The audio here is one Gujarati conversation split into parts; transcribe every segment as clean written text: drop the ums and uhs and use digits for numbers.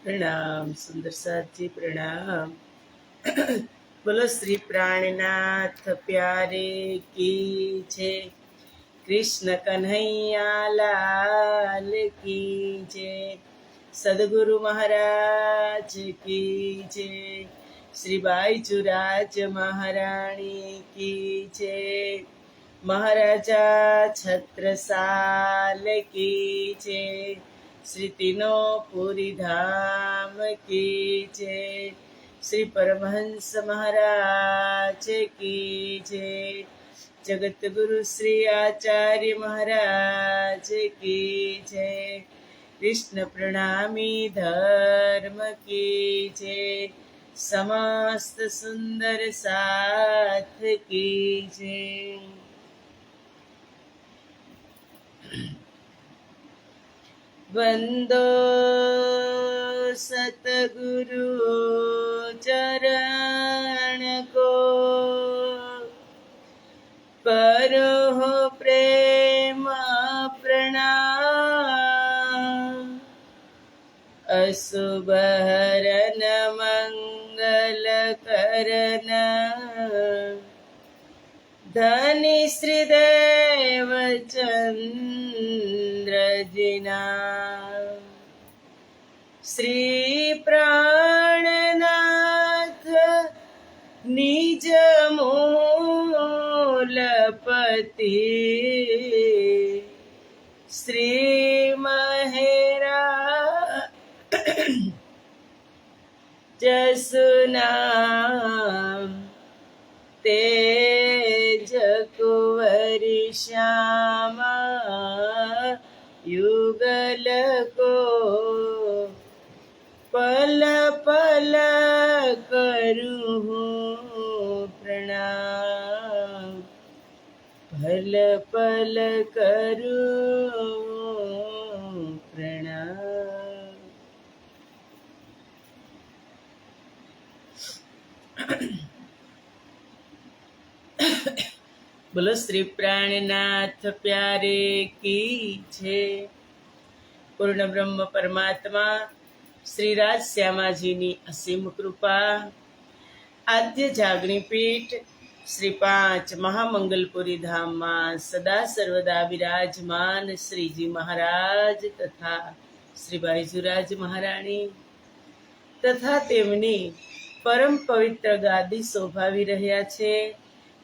प्रणाम सुंदर साथ जी प्रणाम। बोलो श्री प्राणनाथ प्यारे की जय। कृष्ण कन्हैया लाल की जय। सदगुरु महाराज की जय। श्री बाईचुराज महारानी की जय। महाराजा छत्रसाल की जय। श्री तीनों पुरी धाम की जय। श्री परमहंस महाराज की जय। जगत गुरु श्री आचार्य महाराज की जय। कृष्ण प्रणामी धर्म की जय। समस्त सुंदर साथ की जय। वंदो सतगुरु चरण को, करो प्रेम प्रणाम। अशुभ हरन मंगल करन, धनी श्रीदेव चंद्र जिना। श्री प्राणनाथ निज मूलपति, श्री महेरा जसुनाम। तेज कुंवरी श्यामा युगल को, पल पल करूँ प्रणाम। पल पल करूँ प्रणाम। बोलो श्री प्राणनाथ प्यारे की जय। पूर्ण ब्रह्म परमात्मा श्री राज श्यामाजीनी असीम कृपा, आद्य जागणी पीठ श्री 5 महामंगलपुरी धाम में सदा सर्वदा विराजमान श्रीजी महाराज तथा श्री बाईजुराज महाराणी तथा तेमनी परम पवित्र गादी शोभावी रह्या छे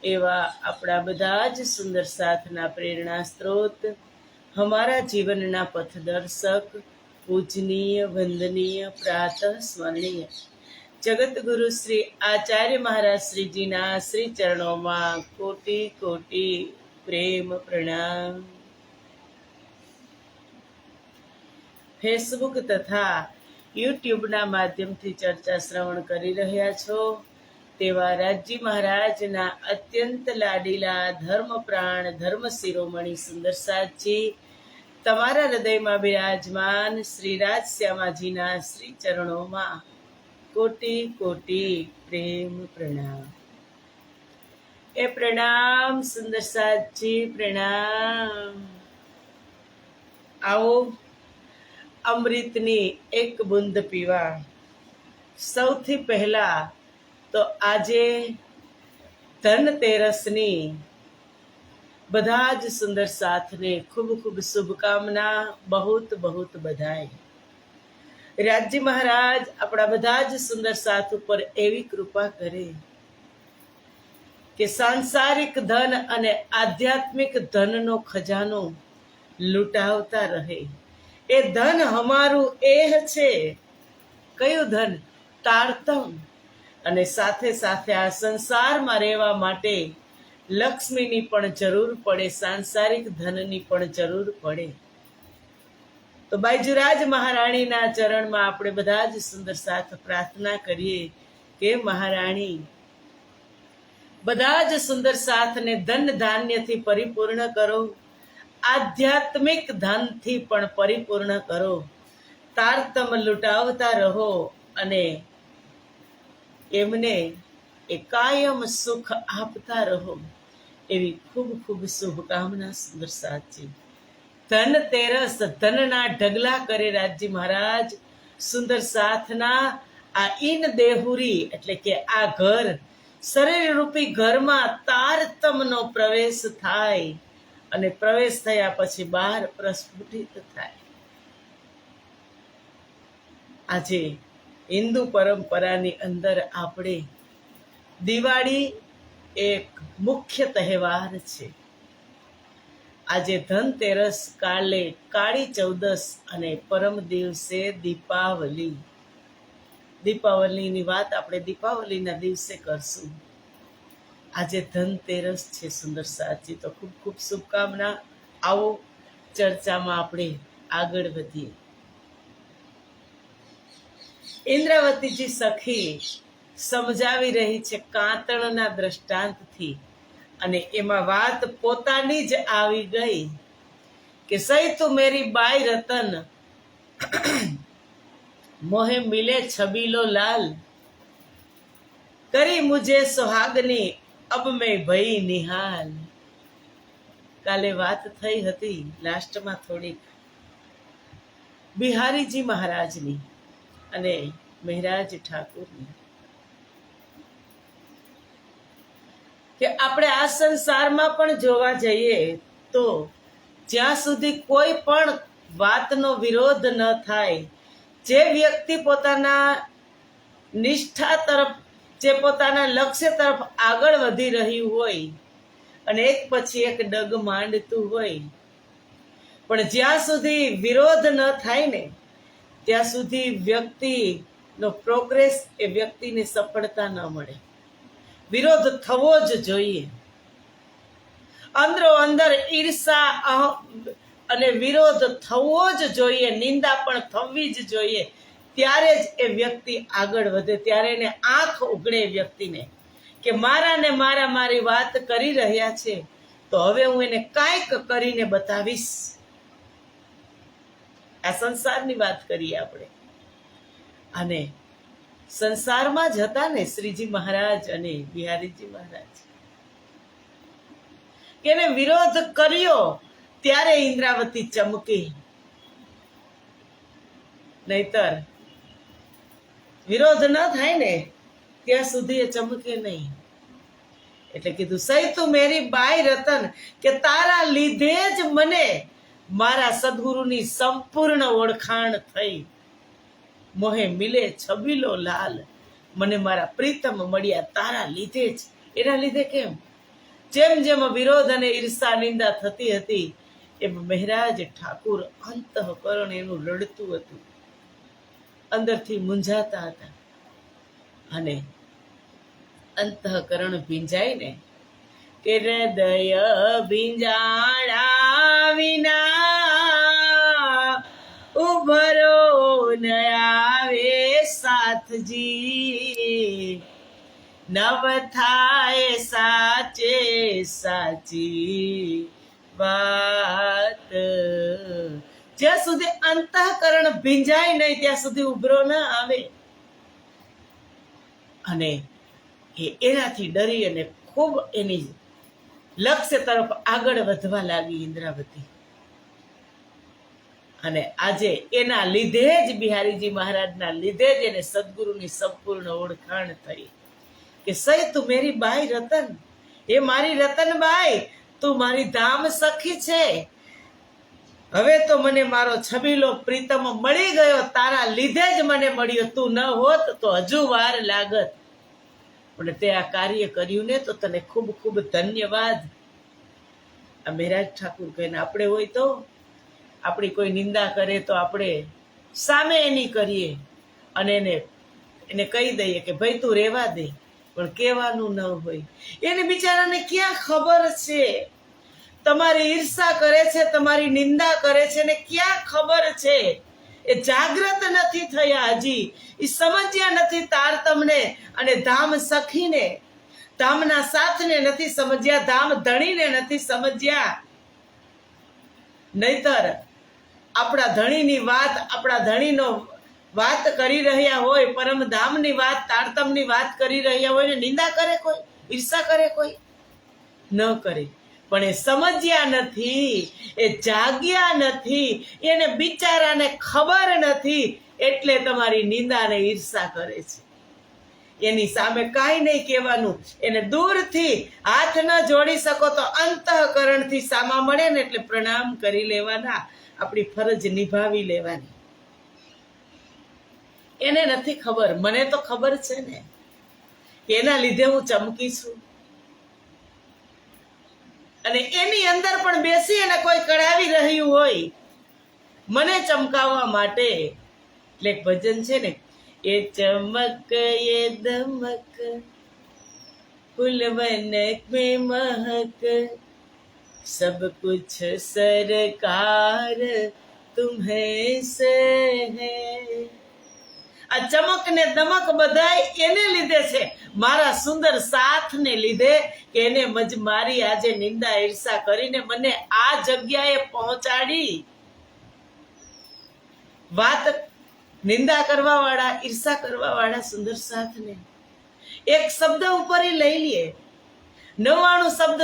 एवा अपना बधा ज सुंदर साथना प्रेरणा स्त्रोत, हमारा जीवनना पथदर्शक, पूजनीय वंदनीय प्रातः स्मरणीय जगत गुरु श्री आचार्य महाराज श्री जी ना श्री चरणों में कोटि कोटि प्रेम प्रणाम। फेसबुक तथा यूट्यूब ना माध्यम थी चर्चा श्रवण करी रह्या छो तेवा राजी महाराज ना अत्यंत लाडीला धर्म प्राण धर्म शिरोमणि सुंदर साथ जी तमारा हृदय में विराजमान श्री राज श्यामाजी ना श्री चरणों में कोटि कोटि प्रेम प्रणाम। ए प्रणाम सुंदर साथ जी प्रणाम। आओ अमृतनी एक बूंद पीवा। सौथी पहला तो आजे धनतेरसनी बधाज सुंदर साथ ने खूब खूब शुभकामना, बहुत बहुत बधाई। राजी महाराज अपना बधाज सुंदर साथ पर एवी कृपा करे कि सांसारिक धन अने आध्यात्मिक धन नो खजानो लूटावता रहे। ए धन हमारू एह छे। कयु धन? तारतम। अने साथे साथे आ संसार में रहेवा माटे लक्ष्मीनी पण जरूर पड़े, सांसारिक धननी पण जरूर पड़े। तो बाईजुराज महाराणी ना चरण में आपणे बधा ज सुंदर साथ प्रार्थना करिए के महाराणी बधा ज सुंदर साथ ने धन धान्य थी परिपूर्ण करो, आध्यात्मिक धन थी पण परिपूर्ण करो, तारतम लुटावता रहो अने एमने ए कायम सुख आपता रहो एवी खूब खूब शुभकामना सुंदर साथ जी। धनतेरस धनना ढगला करे राजी महाराज, સુંદર સાથના આ ઈન દેહુરી એટલે કે આ ઘર, શરીર રૂપી ઘરમાં તારતમનો પ્રવેશ થાય અને પ્રવેશ થયા પછી બહાર પ્રસ્ફુટિત થાય. આજે હિન્દુ પરંપરાની અંદર આપણે દિવાળી એક મુખ્ય તહેવાર છે. આજે ધનતેરસ, કાલે કાળી ચૌદસ અને પરમ દિવસે દીપાવલી. દીપાવલીની વાત આપણે દીપાવલીના દિવસે કરશું. આજે ધનતેરસ છે સુંદર સાચી, તો ખૂબ ખૂબ શુભકામના. આવો ચર્ચામાં આપણે આગળ વધીએ. ઇન્દ્રાવતીજી સખી સમજાવી રહી છે કાંતણના દ્રષ્ટાંતથી, અને એમાં વાત પોતાની જ આવી ગઈ કે સહી તું મેરી બાઈ રતન, મોહે મિલે છબીલો લાલ, કરી મુझे સુહાગની અબ મેં ભઈ નિહાલ. કાલે વાત થઈ હતી લાસ્ટમાં થોડીક બિહારીજી મહારાજની અને મહેરાજ ઠાકુરની, કે આપણે આ સંસારમાં પણ જોવા જઈએ તો જ્યાં સુધી કોઈ પણ વાતનો વિરોધ ન થાય, જે વ્યક્તિ પોતાના નિષ્ઠા તરફ, જે પોતાના લક્ષ્ય તરફ આગળ વધી રહ્યું હોય અને એક પછી એક ડગ માંડતું હોય, પણ જ્યાં સુધી વિરોધ ન થાય ને ત્યાં સુધી વ્યક્તિનો પ્રોગ્રેસ, એ વ્યક્તિને સફળતા ન મળે. વિરોધ થવો જ જોઈએ. અંદરો અંદર ઈર્ષા અને વિરોધ થવો જ જોઈએ, નિંદા પણ થવી જ જોઈએ. ત્યારે જ એ વ્યક્તિ આગળ વધે, ત્યારે એને આંખ ઉઘડે વ્યક્તિને કે મારા ને મારી વાત કરી રહ્યા છે, તો હવે હું એને કાંઈક કરીને બતાવીશ. આ સંસારની વાત કરીએ આપણે, અને સંસારમાં જ હતા ને શ્રીજી મહારાજ અને બિહારીજી મહારાજ, કે એને વિરોધ કર્યો ત્યારે ઇન્દ્રાવતી ચમકી, નહીતર વિરોધ ન થાય ને ત્યાં સુધી એ ચમકે નહીં. એટલે કીધું સહી તું મેરી બાઈ રતન, કે તારા લીધે જ મને મારા સદગુરુની સંપૂર્ણ ઓળખાણ થઈ. મોહે મિલે છબીલો લાલ, મને મારા પ્રીતમ મળ્યા તારા લીધે જ. એના લીધે કેમ? જેમ જેમ વિરોધ અને ઈર્ષા નિંદા થતી હતી એમ મહેરાજ ઠાકુર અંતઃકરણ એનું રડતું હતું, અંદરથી મૂંઝાતા હતા, અને અંતઃકરણ ભીંજાઈને કે હૃદય ભીંજાણા વિના ઉભરો ન આવે સાથજી, નવ થાય સાચે સાચી વાત. જ્યાં સુધી અંતઃકરણ ભીંજાય નહીં ત્યાં સુધી ઉભરો ન આવે. અને એનાથી ડરી અને ખૂબ એની લક્ષ્ય તરફ આગળ વધવા લાગી ઇન્દ્રાવતી. અને આજે એના લીધે જ, બિહારીજી મહારાજના લીધે જ એને સદગુરુની સંપૂર્ણ ઓળખાણ થઈ કે સહી તું મેરી બાઈ રતન, એ મારી રતનબાઈ, તું મારી ધામ સખી છે. હવે તો મને મારો છબીલો પ્રીતમ મળી ગયો, તારા લીધે જ મને મળ્યો. તું ન હોત તો હજુ વાર લાગત, પણ તે આ કાર્ય કર્યું ને તો તને ખૂબ ખૂબ ધન્યવાદ. આ મહેરાજ ઠાકુર કહીને આપણે હોય તો આપણી કોઈ નિંદા કરે તો આપણે સામે એની કરીએ અને એને કહી દઈએ કે ભાઈ તું રહેવા દે, પણ કહેવાનું ન હોય. એને બિચારાને ક્યાં ખબર છે તમારી ઈર્ષા કરે છે, તમારી નિંદા કરે છે, ને ક્યાં ખબર છે? એ જાગૃત નથી થયા હજી, એ સમજ્યા નથી તારતમને અને ધામ સખીને, ધામના સાથને નથી સમજ્યા, ધામ ધણીને નથી સમજ્યા. નહીતર આપણા ધણીની વાત, આપણા ધણીનો વાત કરી રહ્યા હોય, પરમધામની વાત, તારતમની વાત કરી રહ્યા હોય ને નિંદા કરે કોઈ, ઈર્ષા કરે કોઈ? ન કરે. પણ એ સમજ્યા નથી, એ જાગ્યા નથી, એને બિચારાને ખબર નથી, એટલે તમારી નિંદાને ઈર્ષા કરે છે. એની સામે કાંઈ નહીં કહેવાનું, એને દૂરથી હાથ ન જોડી શકો તો અંતઃકરણથી સામા મળે ને એટલે પ્રણામ કરી લેવાના, આપણી ફરજ નિભાવી લેવાની. એને નથી ખબર, મને તો ખબર છે ને, એના લીધે હું ચમકી છું. અને એની અંદર પણ બેસી અને કોઈ કરાવી રહ્યું હોય મને ચમકાવવા માટે. એટલે એક ભજન છે ને, એ ચમક એ દમક ફૂલવન में महक सब कुछ सरकार तुम्हें से है. આ ચમક ને દમક બધાય એને લીધે છે, મારા સુંદર સાથને લીધે, કે એને મારી આજે નિંદા ઈર્ષા કરીને મને આ જગ્યાએ પહોંચાડી. વાત નિંદા કરવા વાળા, ઈર્ષા કરવા વાળા સુંદર સાથને એક શબ્દ ઉપર લઈ લે. 99 શબ્દ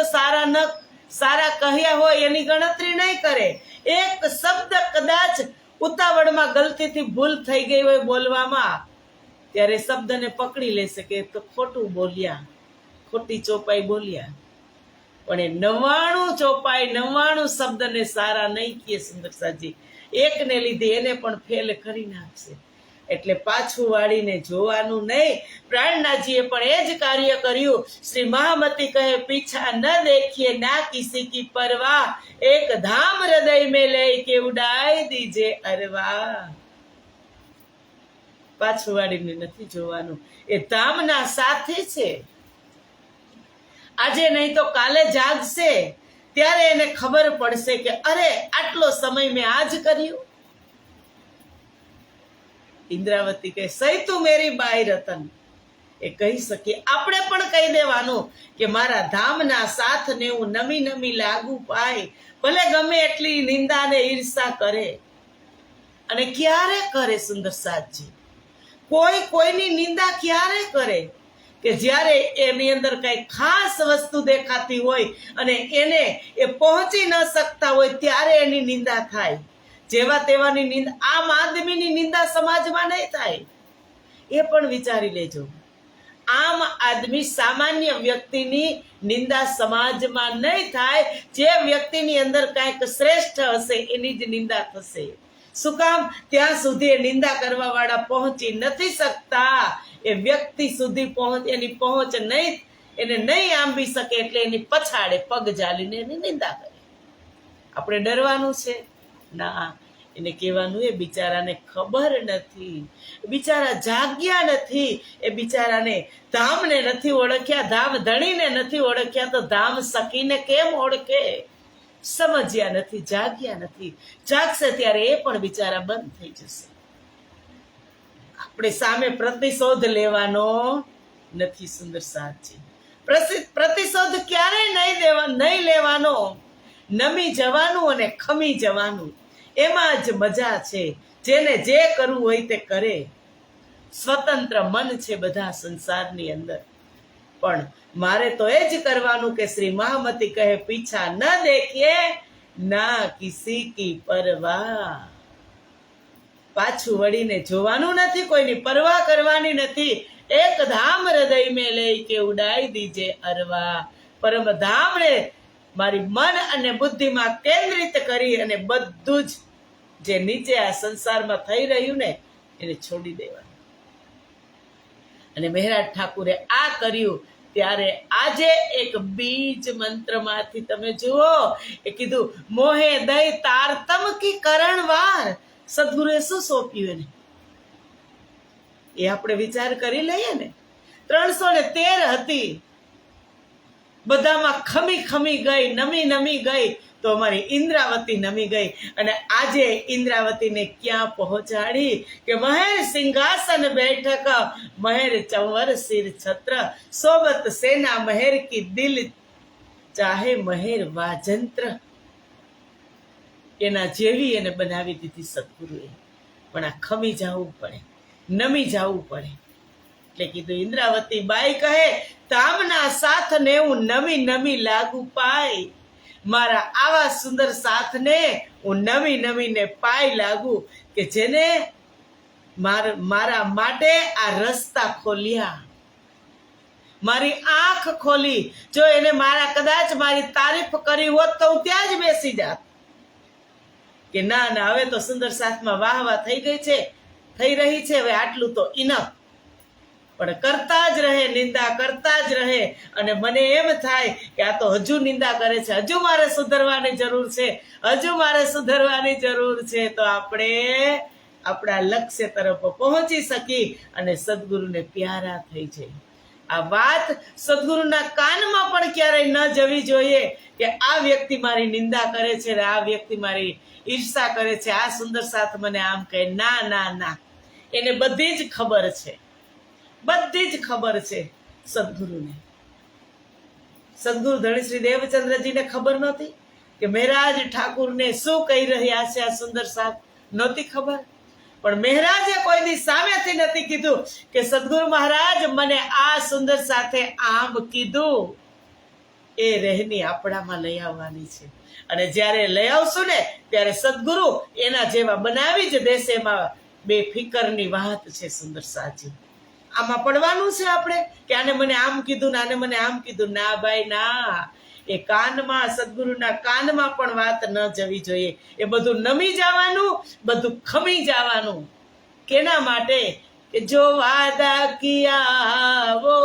સારા કહ્યા હોય એની ગણતરી નહીં કરે. એક શબ્દ કદાચ ઉતાવળમાં ગલતીથી ભૂલ થઈ ગઈ હોય બોલવામાં, ત્યારે શબ્દને પકડી લેશે કે તો ખોટું બોલ્યા, ખોટી ચોપાઈ બોલ્યા. પણ એ 99 ચોપાઈ 99 શબ્દને સારા નહીં કહે સુંદર સાજી, એકને લીધે એને પણ ફેલ કરી નાખશે. એટલે પાછું વાળીને જોવાનું નહીં. પ્રાણનાથજીએ પણ એ જ કાર્ય કર્યું. શ્રી મહામતી કહે, પીછા ન દેખીએ ના કિસી કી પરવાહ, એક ધામ હૃદય में લઈ કે ઉડાઈ દીજે અરવા. પાછું વાળીને નથી જોવાનું, એ ધામના સાથે છે. આજે નહીં તો કાલે જાગશે, ત્યારે એને ખબર પડશે કે અરે આટલો સમય મેં આજ કર્યું. ઇન્દ્રાવતી કહે, સહી તું મેરી બાઈ રતન. એ કહી શકીએ, આપણે પણ કહી દેવાનું કે મારા ધામના સાથને હું નમી નમી લાગુ પાય, ભલે ગમે એટલી નિંદા ને ઈર્ષા કરે. અને ક્યારે કરે સુંદર સાજી? કોઈની નિંદા ક્યારે કરે? કે જ્યારે એની અંદર કઈ ખાસ વસ્તુ દેખાતી હોય અને એને એ પહોંચી ન શકતા હોય ત્યારે એની નિંદા થાય. જેવા તેવાની નિંદા, આમ આદમીની નિંદા સમાજમાં નહીં થાય, એ પણ વિચારી લેજો. આમ આદમી સામાન્ય વ્યક્તિની નિંદા સમાજમાં નહીં થાય. જે વ્યક્તિની અંદર કાંઈક શ્રેષ્ઠ હશે એની જ નિંદા થશે. શું કામ? ત્યાં સુધી એ નિંદા કરવા વાળા પહોંચી નથી શકતા. એ વ્યક્તિ સુધી એની પહોંચ નહીં, એને નહીં આંબી શકે, એટલે એની પછાડે પગ ઝાલીને એની નિંદા કરે. આપણે ડરવાનું છે? ના, એને કહેવાનું, એ બિચારાને ખબર નથી, બિચારા જાગ્યા નથી, એ બિચારાને ધામને નથી ઓળખ્યા, ધામ ધણીને નથી ઓળખ્યા, તો ધામ સખીને કેમ ઓળખે? સમજ્યા નથી, જાગ્યા નથી. જાગશે ત્યારે એ પણ બિચારા બંધ થઈ જશે. આપણે સામે પ્રતિશોધ લેવાનો નથી સુંદર સાજી. પ્રતિશોધ ક્યારેય નહીં લેવાનો. નમી જવાનું અને ખમી જવાનું, એમાં જ મજા છે. જેને જે કરવું હોય તે કરે. સ્વતંત્ર મન છે બધા સંસારની અંદર. પણ મારે તો એ જ કરવાનું કે શ્રી મહામતી કહે, પીછા ન દેખીએ ના કિસી કી પરવાહ. પાછું વળીને જોવાનું નથી, કોઈની પરવાહ કરવાની નથી. એક ધામ હૃદય में લઈ કે ઉડાઈ દીજે અરવા. પરમ ધામને મારી મન અને બુદ્ધિમાં કેન્દ્રિત કરી અને બધું જ જે નીચે આ સંસારમાં થઈ રહ્યું ને એને છોડી દેવાનું. અને મહેરાજ ઠાકુરે આ કર્યું. ત્યારે આજે એક બીજ મંત્રમાંથી તમે જુઓ, એ કીધું, મોહે દઈ તારતમ કી કરણવાર. સદગુરુએ શું સોંપ્યું એને? એ આપણે વિચાર કરી લઈએ ને. 313 હતી, બધામાં ખમી ગઈ, નમી ગઈ, તો અમારી ઇન્દ્રાવતી નમી ગઈ. અને આજે ઇન્દ્રાવતીને ક્યાં પહોંચાડી? કે મહેર સિંહાસન બેઠક, મહેર ચંવર સિર છત્ર, સોબત સેના મહેર કી દિલ ચાહે મહેર વાજંત્ર. એના જેવી એને બનાવી દીધી સદગુરુએ. પણ આ ખમી જવું પડે, નમી જવું પડે. એટલે કીધું, ઇન્દ્રાવતી બાઈ કહે, ધામના સાથને હું નમી લાગુ પાય. મારા આવા સુંદર સાથને હું નમી નમીને પાય લાગુ કે જેને મારા માટે આ રસ્તા ખોલ્યા, મારી આંખ ખોલી. જો એને કદાચ મારી તારીફ કરી હોત તો હું ત્યાં જ બેસી જાત કે ના ના, હવે તો સુંદર સાથમાં વાહ વાહ થઈ રહી છે, હવે આટલું તો ઇનફ. પણ કરતા જ રહે, નિંદા કરતા જ રહે, અને મને એમ થાય કે આ તો હજુ નિંદા કરે છે, હજુ મારે સુધરવાની જરૂર છે, હજુ મારે સુધરવાની જરૂર છે, તો આપણે આપણા લક્ષ્ય તરફ પહોંચી શકી અને સદગુરુને પ્યારા થઈ જાય. આ વાત સદગુરુના કાનમાં પણ ક્યારેય ન જવી જોઈએ કે આ વ્યક્તિ મારી નિંદા કરે છે ને આ વ્યક્તિ મારી ઈર્ષા કરે છે, આ સુંદર સાથ મને આમ કહે. ના ના ના, એને બધી જ ખબર છે, બધી જ ખબર છે સદગુરુને. સદગુરુ ધણી શ્રી દેવચંદ્રજીને ખબર નહોતી કે મહેરાજ ઠાકુરને શું કહી રહ્યા છે આ સુંદર સાથ? નહોતી ખબર. પણ મહેરાજે કોઈ દી સામેથી નથી કીધું કે સદગુરુ મહારાજ મને આ સુંદર સાથે આમ કીધું. એ રહેની આપણામાં લઈ આવવાની છે, અને જ્યારે લઈ આવશું ને ત્યારે સદગુરુ એના જેવા બનાવી જ દેશે. એમાં બેફિકરની વાત છે સુંદર સાજી. આમાં પડવાનું છે આપણે કે આને મને આમ કીધું ને આને મને આમ કીધું. ના ભાઈ ના, એ કાનમાં, સદગુરુના કાનમાં પણ વાત ન જવી જોઈએ. એ બધું નમી જવાનું, બધું ખમી જવાનું. કેના માટે? કે જો વાદા કિયા વો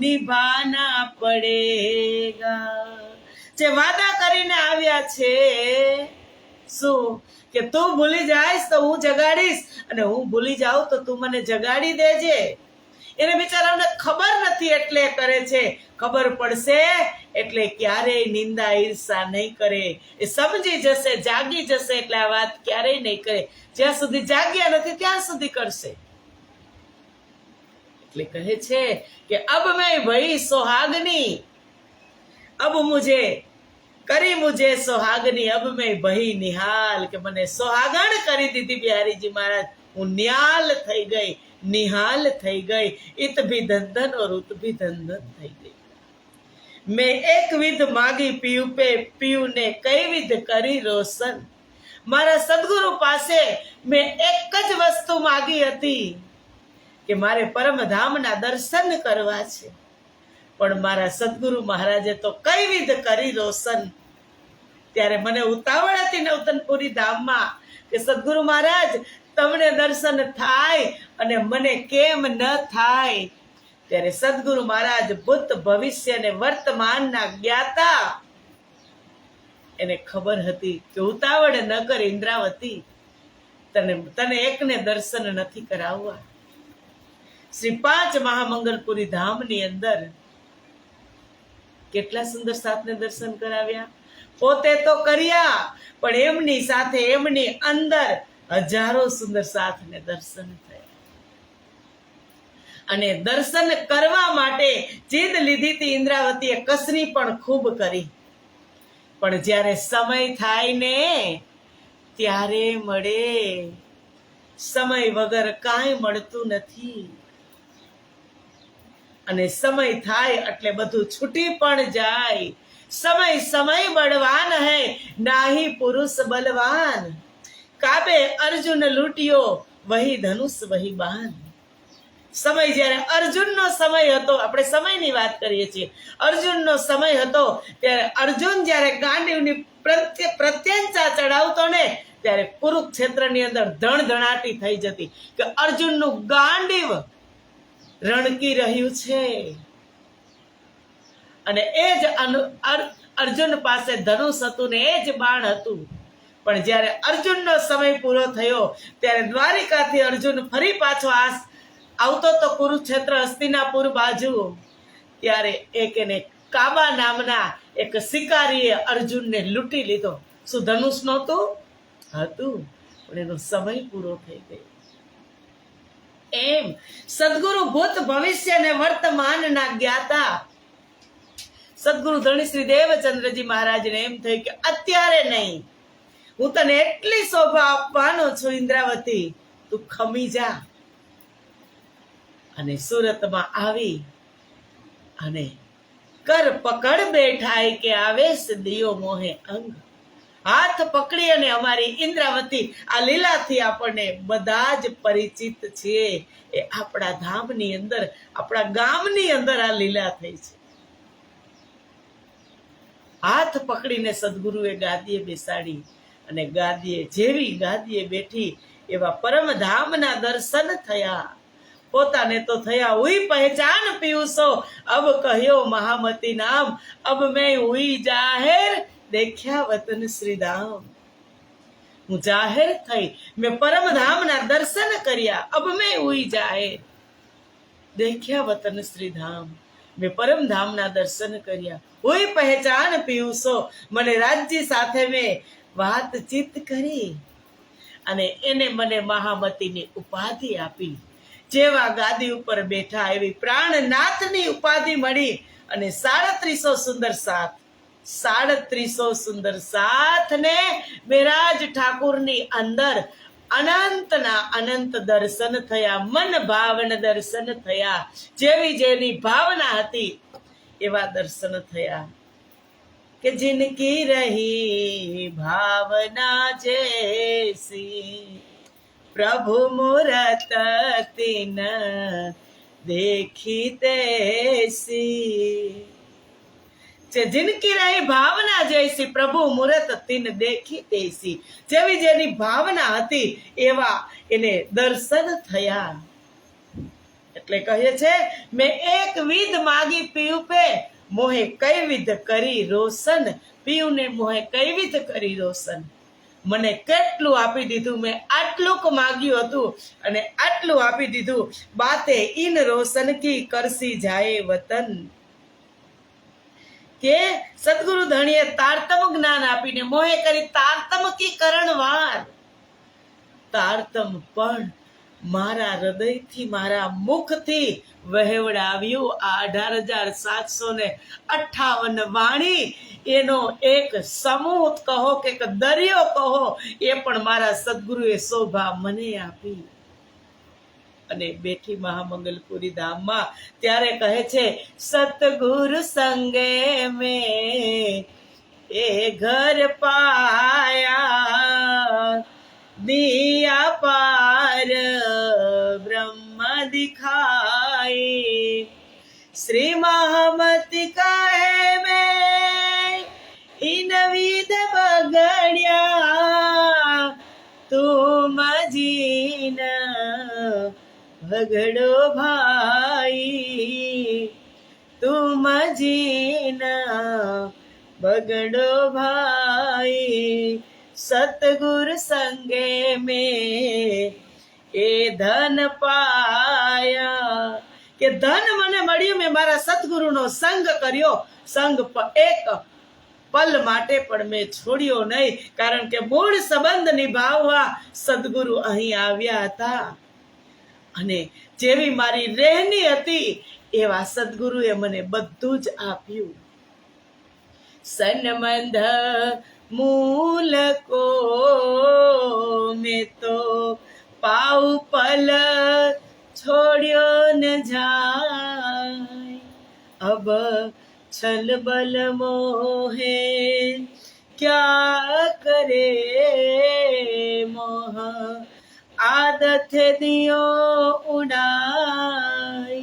નિભાના પડેગા. જે વાદા કરીને આવ્યા છે, શું કે તું ભૂલી જાઈશ તો હું જગાડીશ, અને હું ભૂલી જાઉં તો તું મને જગાડી દેજે. એને બિચારાને ખબર નથી એટલે કરે છે. ખબર પડશે એટલે ક્યારેય નિંદા ઈર્ષા નહીં કરે. એ સમજી જશે, જાગી જશે એટલે આ વાત ક્યારેય નહીં કરે. જ્યાં સુધી જાગ્યા નથી ત્યાં સુધી કરશે. એટલે કહે છે કે અબ મેં ભઈ સોહાગની, અબ મુજે કરી મુજે સોહાગની, અબ મેં ભઈ નિહાલ. કે મને સોહાગણ કરી દીધી બિહારીજી મહારાજ. હું નિહાલ થઈ ગઈ, નિહાલ થઈ ગઈ. इत भी धन धन और उत भी धन धन થઈ ગઈ. મેં એક વિધ માગી પીયુ પે, પીયુ ને કઈ વિધ કરી રોશન. મારા સદગુરુ પાસે મેં એક જ વસ્તુ માગી હતી કે મારે પરમધામના દર્શન કરવા છે, પણ મારા સદગુરુ મહારાજે તો કઈ વિધ કરી રોશન. ત્યારે મને ઉતાવળ હતી નવતનપુરી ધામમાં કે સદગુરુ મહારાજ તમને દર્શન થાય અને મને કેમ ન થાય. ત્યારે સદગુરુ મહારાજ ભૂત ભવિષ્ય અને વર્તમાનના જ્ઞાતા. એને ખબર હતી કે ઉતાવળ ન કર ઇન્દ્રાવતી, તને એકને દર્શન નથી કરાવવા. શ્રી 5 મહામંગલપુરી ધામની અંદર કેટલા સુંદર સાથને દર્શન કરાવ્યા. પોતે તો કર્યા, પણ એમની સાથે એમની અંદર હજારો સુંદર સાથને દર્શન થયા. અને દર્શન કરવા માટે જીદ લીધી હતી ઇન્દ્રાવતીએ, કસરી પણ ખૂબ કરી. પણ જ્યારે સમય થાય ને ત્યારે મળે, સમય વગર કાંઈ મળતું નથી. અને સમય થાય એટલે બધું છૂટી પણ જાય. સમય સમય બળવાન હૈ, નાહી પુરુષ બલવાન. કાબે અર્જુન લૂંટ્યો, વહી ધનુષ વહી બાણ. સમય જ્યારે અર્જુનનો સમય હતો, આપણે સમયની વાત કરીએ છીએ, અર્જુનનો સમય હતો ત્યારે અર્જુન જ્યારે ગાંડીવની પ્રત્યંચા ચડાવતો ને ત્યારે કુરુક્ષેત્રની અંદર ધણધણાટી થઈ જતી કે અર્જુનનું ગાંડીવ રણકી રહ્યું છે. અને એ જ અર્જુન પાસે ધનુષ હતું ને એ જ બાણ હતું. પણ જ્યારે અર્જુનનો સમય પૂરો થયો ત્યારે દ્વારિકાથી અર્જુન ફરી પાછો આવતો તો કુરુક્ષેત્ર હસ્તિનાપુર બાજુ, ત્યારે એને કાબા નામના એક શિકારીએ અર્જુનને લૂંટી લીધો. શું ધનુષ નહોતું? હતું, પણ એનો સમય પૂરો થઈ ગયો. એમ સદગુરુ ભૂત ભવિષ્ય અને વર્તમાનના જ્ઞાતા. સદગુરુ ધણી શ્રી દેવચંદ્રજી મહારાજને એમ થયું કે અત્યારે નહીં, હું તને એટલી શોભા આપવાનો છું ઇન્દ્રાવતી, તું ખમી જા. અને સુરતમાં આવી અને કર પકડ બેઠાય કે આવેશ દિયો મોહે અંગ. હાથ પકડી અને અમારી ઇન્દ્રાવતી આ લીલાથી આપણને બધા જ પરિચિત છીએ. એ આપણા ધામની અંદર, આપણા ગામની અંદર આ લીલા થઈ છે. હાથ પકડીને સદગુરુએ ગાદીએ બેસાડી અને જેવી ગાદીએ બેઠી એવા પરમધામના દર્શન થયા. પોતાને તો થયા હુઈ પહેચાન પીયુસો, અબ કહ્યો મહામતી નામ, અબ મેં હુઈ જાહેર દેખ્યા વતન શ્રીધામ. હું જાહેર થઈ, મેં પરમધામના દર્શન કર્યા. અબ મેં હુઈ જાહેર દેખ્યા વતન શ્રીધામ. મેં પરમધામના દર્શન કર્યા. હુઈ પહેચાન પીયુસો, મને રાજ્ય સાથે મેં વાતચીત કરી અને એને મને મહામતીની ઉપાધિ આપી. જેવા ગાદી ઉપર બેઠા એવી પ્રાણનાથની ઉપાધિ મળી અને 37 સુંદર સાથ ને બેરાજ ઠાકુરની અંદર અનંતના અનંત દર્શન થયા, મન ભાવન દર્શન થયા. જેવી જેની ભાવના હતી એવા દર્શન થયા. કે જિનકી રહી ભાવના જૈસી, પ્રભુ મૂરત તિન દેખી તૈસી. જિનકી રહી ભાવના જૈસી, પ્રભુ મૂરત તિન દેખી તૈસી. જેવી જેની ભાવના હતી એવા એને દર્શન થયા. એટલે કહે છે, મેં એક વિધ માગી પીયું પે, મોહે કઈ વિધ કરી રોશન. પીયુને મોહે કઈ વિધ કરી રોશન. મને કેટલું આપી દીધું, મેં આટલું માગ્યું હતું અને આટલું આપી દીધું. બાતે ઇન રોશન કી કરસી જાય વતન. કે સદગુરુ ધણીએ તારતમ જ્ઞાન આપીને મોહે કરી તારતમ કી કરણવાર. તારતમ પણ મારા હૃદયથી, મારા મુખથી વહેવડાવ્યું. આ 18,758 વાણી એનો એક સમૂહ કહો કે એક દરિયો કહો, એ પણ મારા સદગુરુએ શોભા મને આપી. અને બેઠી મહામંગલપુરી ધામમાં ત્યારે કહે છે, સતગુરુ સંગે મેં એ ઘર પાયા, દિયા પાર બ્રહ્મ દિખાઈ. શ્રી મહામતી કહે મેં ઇન વિધ બગડ્યા, તુમ જીન ભગડો ભાઈ, તુમ જીન બગડો ભાઈ. સતગુરુ સંગે મેં એ ધન પાયા. કે ધન મને મળ્યું, મેં મારા સતગુરુનો સંગ કર્યો. સંગ એક પલ માટે પણ મેં છોડ્યો નહીં, કારણ કે મૂળ સંબંધ નિભાવવા સદગુરુ અહીં આવ્યા હતા. અને જેવી મારી રહેણી હતી એવા સદગુરુએ મને બધું જ આપ્યું. સન્મંધ મૂલ કો મેં તો પાઉ પલ છોડ્યો ન જાય, અબ છલ બલ મોહે ક્યા કરે મોહ, આદત દિયો ઉડાય.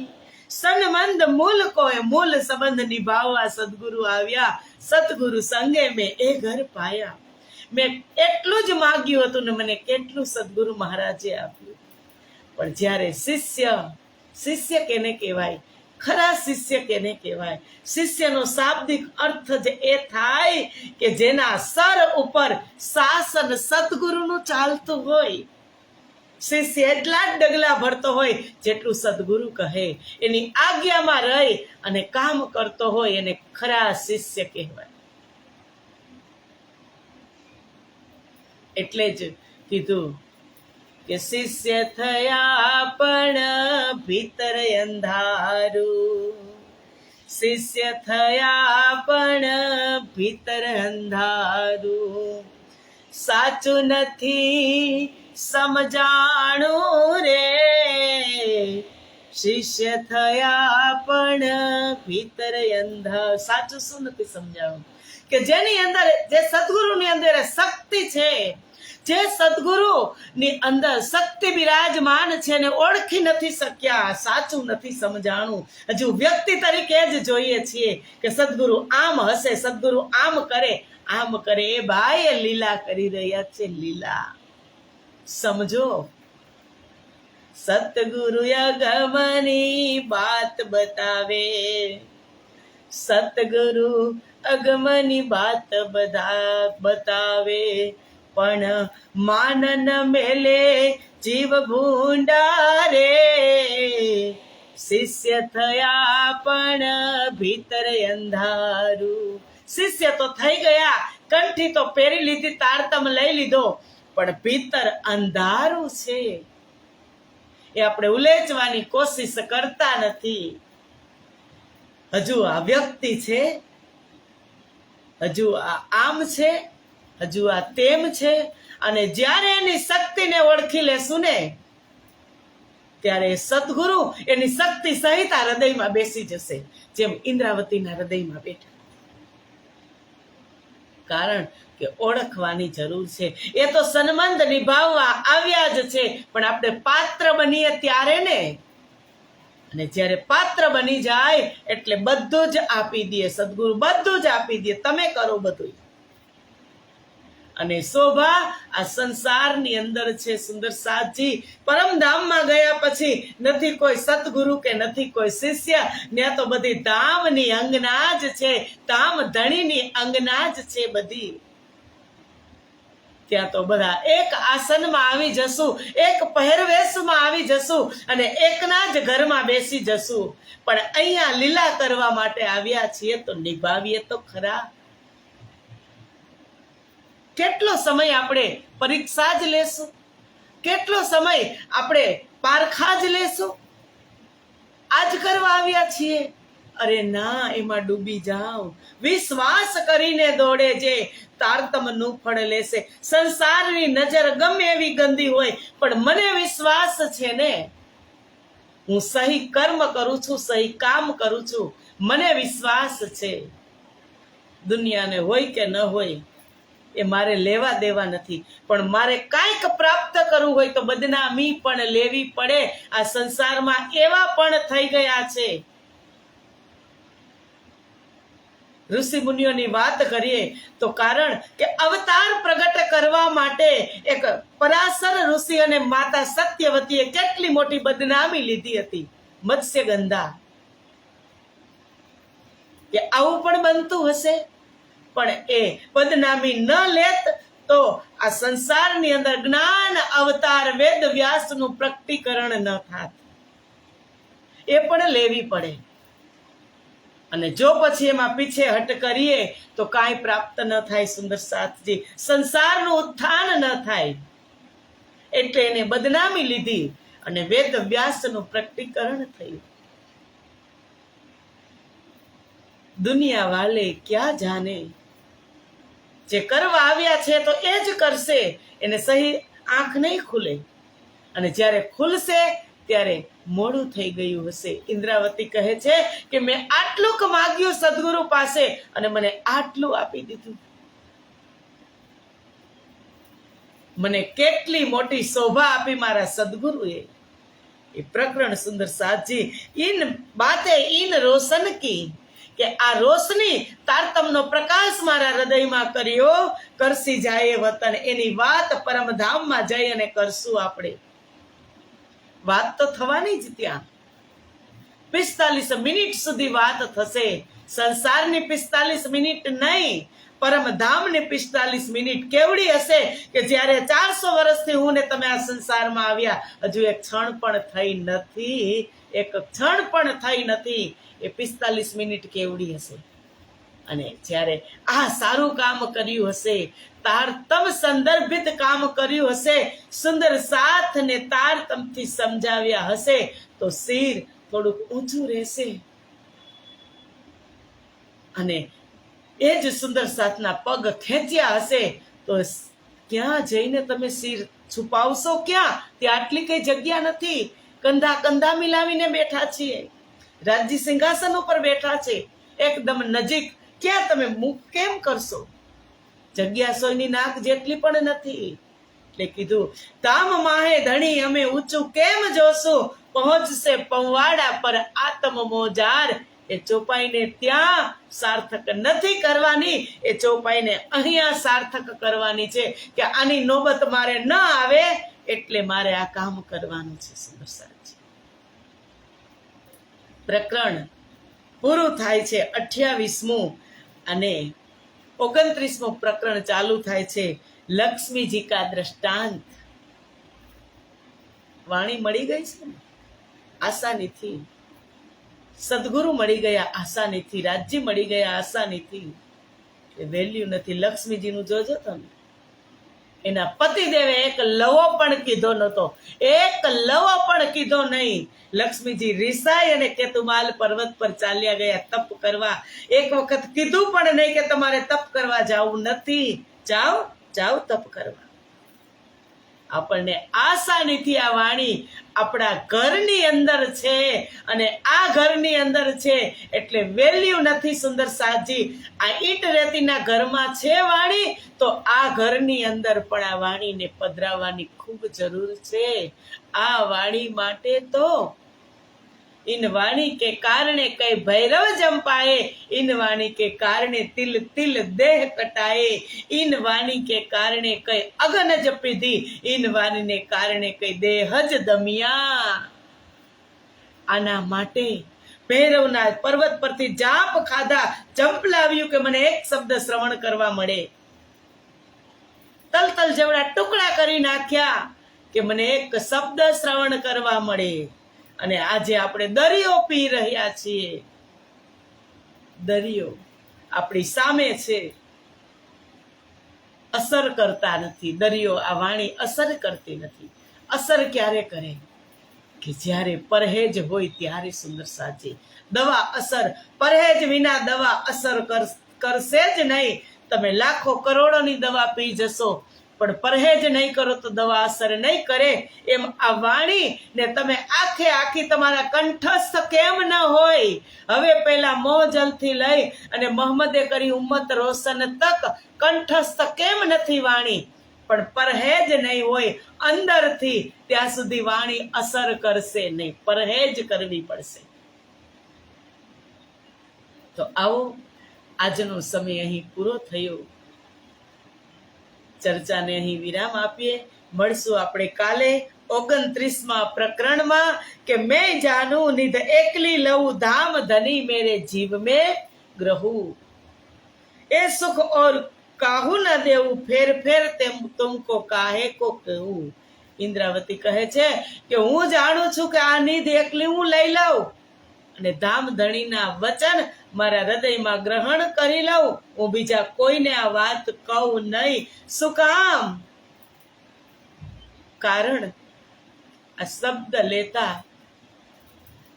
સન્મંદ મૂલ કોય, મૂલ સંબંધ નિભાવવા સદગુરુ આવ્યા. સતગુરુ સંગે મેં એ ઘર પાયા. મેં એટલું જ માગ્યું હતું ને મને કેટલું સદગુરુ મહારાજે આપ્યું. પણ જ્યારે શિષ્ય કેને કહેવાય, ખરા શિષ્ય કેને કહેવાય? શિષ્યનો શાબ્દિક અર્થ જ એ થાય કે જેના સર ઉપર શાસન સદગુરુનું ચાલતું હોય. શિષ્ય એટલા જ ડગલા ભરતો હોય જેટલું સદગુરુ કહે, એની આજ્ઞામાં રહી અને કામ કરતો હોય એને ખરા શિષ્ય કહેવાય. એટલે જ કીધું કે શિષ્ય થયા પણ ભીતર અંધારું, શિષ્ય થયા પણ ભીતર અંધારું. સાચું નથી સમજાણું રે, શિષ્ય થયા પણ ભીતર અંધા. સાચું શું નથી સમજાવું કે જેની અંદર, જે સદગુરુની અંદર શક્તિ છે, જે સદગુરુ ની અંદર શક્તિ બિરાજમાન છે ને ઓળખી નથી શક્યા, સાચું નથી સમજાણું. હજુ વ્યક્તિ તરીકે જ જોઈએ છીએ કે સદગુરુ આમ હશે, સદગુરુ આમ કરે, આમ કરે. એ ભાઈ એ લીલા કરી રહ્યા છે, લીલા. સમજો, સતગુરુ અગમની બાત બતાવે, સતગુરુ અગમની બાત બતાવે, પણ માનન મેલે જીવ ભૂંડા રે. શિષ્ય થયા પણ ભીતર અંધારું. શિષ્ય તો થઈ ગયા, કંઠી તો પહેરી લીધી, તારતમ લઈ લીધો, પણ ભીતર અંધારું છે. એ આપણે ઉલેચવાની કોશિશ કરતા નથી. હજુ આ વ્યક્તિ છે, હજુ આ આમ છે, હજુ આ તેમ છે. અને જ્યારે એની શક્તિને ઓળખી લેશું ને, ત્યારે સદગુરુ એની શક્તિ સહિત આ હૃદયમાં બેસી જશે, જેમ ઇન્દ્રાવતીના હૃદયમાં બેઠા. કારણ કે ઓળખવાની જરૂર છે. એ તો સંબંધ નિભાવવા આવ્યા જ છે, પણ આપણે પાત્ર બનીએ ત્યારે ને. અને જ્યારે પાત્ર બની જાય એટલે બધું જ આપી દે સદગુરુ, બધું જ આપી દે. તમે કરો બધું. અને શોભા આ સંસારની અંદર છે. સુંદર સાધજી પરમધામમાં ગયા પછી નથી કોઈ સતગુરુ કે નથી કોઈ શિષ્ય, ત્યાં તો બધી ધામની અંગના જ છે, ધામ ધણીની અંગના જ છે બધી. ત્યાં તો બધા એક આસનમાં આવી જશું, એક પહેરવેશમાં આવી જશું અને એકના જ ઘરમાં બેસી જશું. પણ અહીંયા લીલા કરવા માટે આવ્યા છીએ તો નિભાવીએ તો ખરા. કેટલો સમય આપણે પરીક્ષા જ લેશું, કેટલો સમય આપણે પારખા જ લેશું. આજ કરવા આવ્યા છીએ. અરે ના, એમાં ડૂબી જાઓ. વિશ્વાસ કરીને દોડે જે તારતમનું ફળ લેશે. સંસારની નજર ગમે એવી ગંદી હોય, પણ મને વિશ્વાસ છે ને, હું સહી કર્મ કરું છું, સહી કામ કરું છું, મને વિશ્વાસ છે. દુનિયાને હોય કે ન હોય એ મારે લેવા દેવા નથી, પણ મારે કાંઈક પ્રાપ્ત કરવું હોય તો બદનામી પણ લેવી પડે. આ સંસારમાં એવા પણ થઈ ગયા છે. ઋષિ મુનિઓની વાત કરીએ તો કારણ કે અવતાર પ્રગટ કરવા માટે એક પરાશર ઋષિ અને માતા સત્યવતીએ કેટલી મોટી બદનામી લીધી હતી. મત્સ્યગંધા કે આવું પણ બનતું હશે, પણ એ બદનામી ન લેત તો આ સંસારની અંદર જ્ઞાન અવતાર વેદ વ્યાસનું પ્રકટીકરણ ન થાત. એ પણ લેવી પડે. અને જો પછી એમાં પીછે હટ કરીએ તો કાંઈ પ્રાપ્ત ન થાય. સુંદર સાથજી, સંસારનું ઉત્થાન ન થાય. એટલે એને બદનામી લીધી અને વેદ વ્યાસનું પ્રકટીકરણ થયું. દુનિયા વાલે ક્યાં જાને, જે કરવા આવ્યા છે તો એ જ કરશે. એને સહી આંખ નહીં ખુલે, અને જ્યારે ખુલશે ત્યારે મોડું થઈ ગયું હશે. ઇન્દ્રાવતી કહે છે કે મેં આટલું માગ્યું સદગુરુ પાસે અને મને આટલું આપી દીધું. મને કેટલી મોટી શોભા આપી મારા સદગુરુએ. એ પ્રકરણ સુંદર સાધજી ઇન બાતે ઇન રોશન કી, કે આ રોશની તારતમનો પ્રકાશ મારા હૃદયમાં કર્યો. કરસી જાય વતન, એની વાત પરમધામમાં જઈ અને કરશું આપણે. વાત તો થવાની જ ત્યાં. 45 મિનિટ સુધી વાત થશે. સંસારની 45 મિનિટ નહીં, પરમધામની 45 મિનિટ કેવડી હશે કે જ્યારે 400 વર્ષથી હું ને તમે આ સંસારમાં આવ્યા, હજુ એક ક્ષણ પણ થઈ નથી, એક ક્ષણ પણ થઈ નથી. એ 45 મિનિટ કેવડી હશે. અને જ્યારે આ સારું કામ કર્યું હશે, તારતમ સંદર્ભિત કામ કર્યું હશે, સુંદર સાથ ને તારતમથી સમજાવ્યા હશે, તો શિર થોડુંક ઊંચું રહેશે. અને એ જ સુંદર સાથના પગ ખેંચ્યા હશે તો ક્યાં જઈને તમે શિર છુપાવશો? ક્યાં? ત્યાં આટલી કઈ જગ્યા નથી. કંધા કંધા મિલાવીને બેઠા છીએ, રાજ્ય સિંહાસન ઉપર બેઠા છે, એકદમ નજીક. ક્યાં તમે મુખ કેમ કરશો? જગ્યા સોયની નાક જેટલી પણ નથી. એટલે કીધું, તામ માહે ધણી અમે ઊંચું કેમ જોશું, પહોંચશે પંવાડા પર આત્મ મોજાર. એ ચોપાઈને ત્યાં સાર્થક નથી કરવાની, એ ચોપાઈને અહીંયા સાર્થક કરવાની છે કે આની નોબત મારે ન આવે એટલે મારે આ કામ કરવાનું છે. સુંદર સાહેબ, પ્રકરણ પૂરું થાય છે 28મું અને 29મું પ્રકરણ ચાલુ થાય છે. લક્ષ્મીજી કા દ્રષ્ટાંત. વાણી મળી ગઈ છે ને આસાનીથી, સદગુરુ મળી ગયા આસાનીથી, રાજ્ય મળી ગયા આસાનીથી. વેલ્યુ નથી. લક્ષ્મીજીનું જોજો તમે, એના પતિદેવે એક લવો પણ કીધો નતો, એક લવો પણ કીધો નહીં. લક્ષ્મીજી રિસાઈ અને કેતુમાલ પર્વત પર ચાલ્યા ગયા તપ કરવા. એક વખત કીધું પણ નહીં કે તમારે તપ કરવા જવું નથી, જાઓ જાઓ તપ કરવા. આપણને આસાનીથી આ વાણી આપણા ઘરની અંદર છે અને આ ઘરની અંદર છે એટલે વેલ્યુ નથી. સુંદર સાજી, આ ઈટ રેતીના ઘરમાં છે વાણી, તો આ ઘરની અંદર પણ આ વાણીને પધરાવવાની ખૂબ જરૂર છે. આ વાણી માટે તો इन वाणी के कारणे कई भैरव जंपाए, इन वाणी के कारणे तिल तिल देह कटाए, इन वाणी के कारणे कई अगन ज पीधी, इन वाणी ने कारणे कई देह ज दमिया. આના માટે ભૈરવના પર્વત પરથી જાપ ખાધા, જંપલાવ્યું કે મને એક શબ્દ શ્રવણ કરવા મળે. તલતલ જેવડા ટુકડા કરી નાખ્યા કે મને એક શબ્દ શ્રવણ કરવા મળે. અને આજે આપણે દરિયો પી રહ્યા છીએ. દરિયો આપણી સામે છે, અસર કરતા નથી. દરિયો આ વાણી અસર કરતી નથી. અસર ક્યારે કરે? કે જ્યારે પરહેજ હોય ત્યારે. સુંદર સાચી, દવા અસર, પરહેજ વિના દવા અસર કરશે જ નહીં. તમે લાખો કરોડોની દવા પી જશો પણ પરહેજ નહીં કરો તો દવા અસર નહીં કરે. એમ આ વાણી ને તમે આખે આખી તમારા કંઠસ્થ કેમ ન હોય? હવે પેલા મોજલથી લઈ અને મોહમ્મદે કરી ઉમ્મત રોશન તક કંઠસ્થ કેમ નથી વાણી? પણ પરહેજ નહીં હોય અંદરથી, ત્યાં સુધી વાણી અસર કરશે નહીં. પરહેજ કરવી પડશે. તો આવો, આજનો સમય અહીં પૂરો થયો. ચર્ચાને અહીં વિરામ આપીએ. મળશું આપણે કાલે 29મા પ્રકરણમાં કે મેં જાનું નિધ એકલી લઉં ધામ ધની મેરે જીવ में ग्रहू, ए सुख और काहू न देવું ફેર ફેર તેમ તુમકો કાહે કો કહું. ઇન્દ્રાવતી કહે છે કે હું જાણું છું કે આ નિધ એકલી હું લઈ લઉં અને ધામ ધણીના વચન મારા હૃદયમાં ગ્રહણ કરી લઉં. હું બીજા કોઈને આ વાત કહું નહીં. શું કામ? કારણ આ શબ્દ લેતા,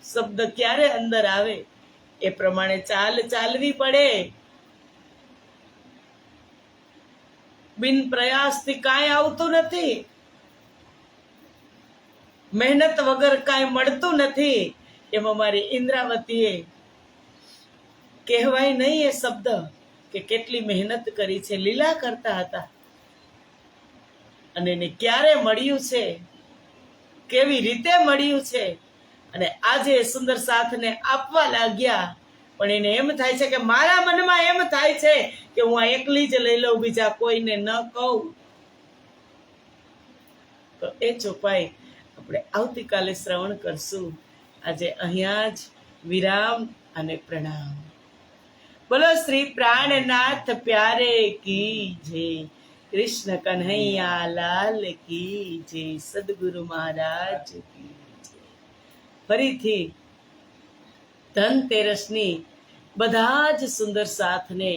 શબ્દ ક્યારે અંદર આવે એ પ્રમાણે ચાલવી પડે. બિન પ્રયાસથી કાંઈ આવતું નથી. મહેનત વગર કાંઈ મળતું નથી. એમાં મારી ઇન્દ્રાવતીએ કહેવાય નહીં એ શબ્દ કે કેટલી મહેનત કરી છે. લીલા કરતા હતા અને એને ક્યારે મળ્યું છે, કેવી રીતે મળ્યું છે. અને આજે સુંદર સાથને આપવા લાગ્યા પણ એને એમ થાય છે કે મારા મનમાં એમ થાય છે કે હું આ એકલી જ લઈ લઉં, બીજા કોઈને ન કહું. તો એ ચોપાઈ આપણે આવતીકાલે શ્રવણ કરશું. આજે અહીંયા જ વિરામ અને પ્રણામ. બોલો શ્રી પ્રાણનાથ પ્યારે કી જય, કૃષ્ણ કન્હૈયા લાલ કી જય, સદગુરુ મહારાજ કી જય. ફરીથી ધનતેરસની બધા જ સુંદર સાથને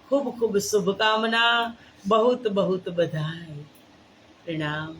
ખૂબ ખૂબ શુભકામના. બહુત બહુત બધાય. પ્રણામ.